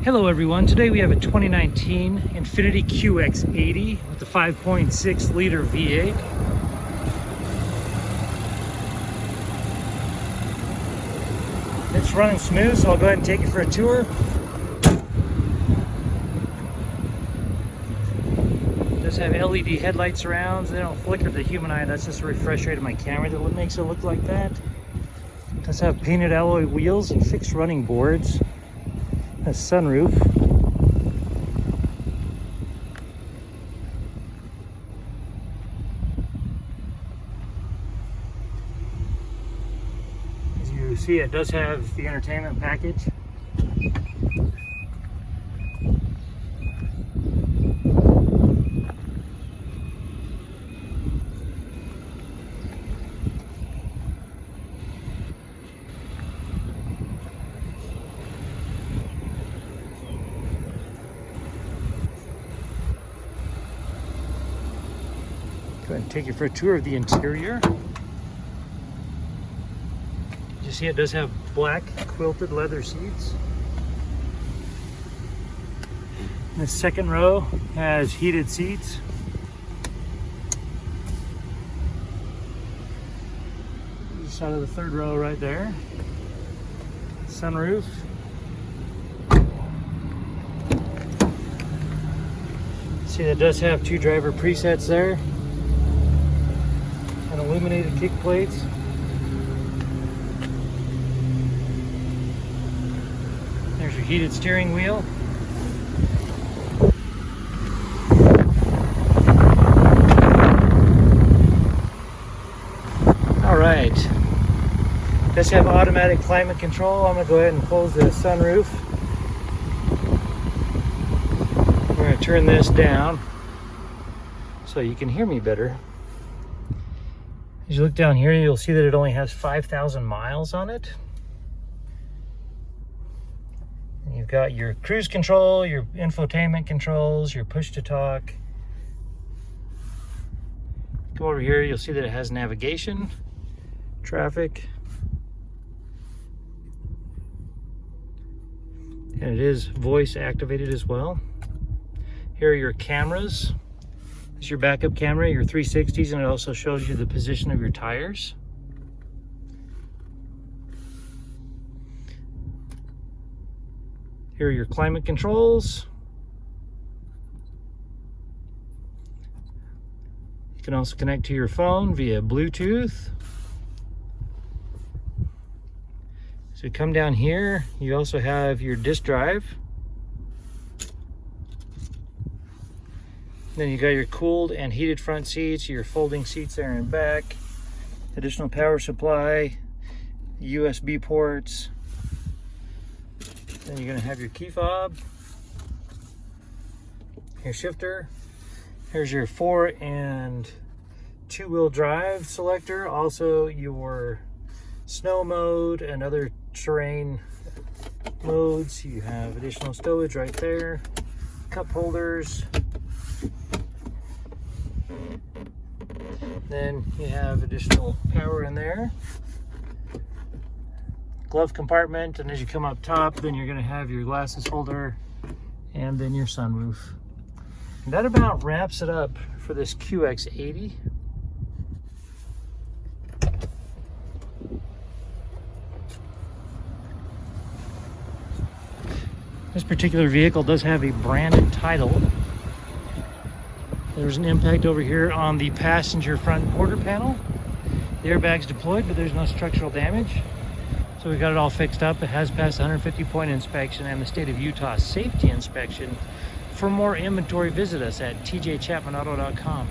Hello everyone, today we have a 2019 Infiniti QX80 with the 5.6 liter V8. It's running smooth, so I'll go ahead and take it for a tour. It does have LED headlight surrounds. They don't flicker to the human eye. That's just a refresh rate of my camera that makes it look like that. It does have painted alloy wheels and fixed running boards. A sunroof. As you see, it does have the entertainment package. Go ahead and take you for a tour of the interior. You see it does have black quilted leather seats. And the second row has heated seats. Just out of the third row right there. Sunroof. See, that does have two driver presets there. And illuminated kick plates. There's your heated steering wheel. All right. Does have automatic climate control. I'm going to go ahead and close the sunroof. We're going to turn this down so you can hear me better. As you look down here, you'll see that it only has 5,000 miles on it. And you've got your cruise control, your infotainment controls, your push to talk. Come over here, you'll see that it has navigation, traffic, and it is voice activated as well. Here are your cameras. This is your backup camera, your 360s, and it also shows you the position of your tires. Here are your climate controls. You can also connect to your phone via Bluetooth. So come down here, you also have your disk drive. Then you got your cooled and heated front seats, your folding seats there in back, additional power supply, USB ports. Then you're going to have your key fob, your shifter. Here's your 4 and 2-wheel drive selector, also your snow mode and other terrain modes. You have additional stowage right there, cup holders. Then you have additional power in there, glove compartment, and as you come up top, then you're going to have your glasses holder and then your sunroof. And that about wraps it up for this QX80. This particular vehicle does have a branded title. There's an impact over here on the passenger front quarter panel. The airbag's deployed, but there's no structural damage. So we got it all fixed up. It has passed the 150-point inspection and the state of Utah safety inspection. For more inventory, visit us at tjchapmanauto.com.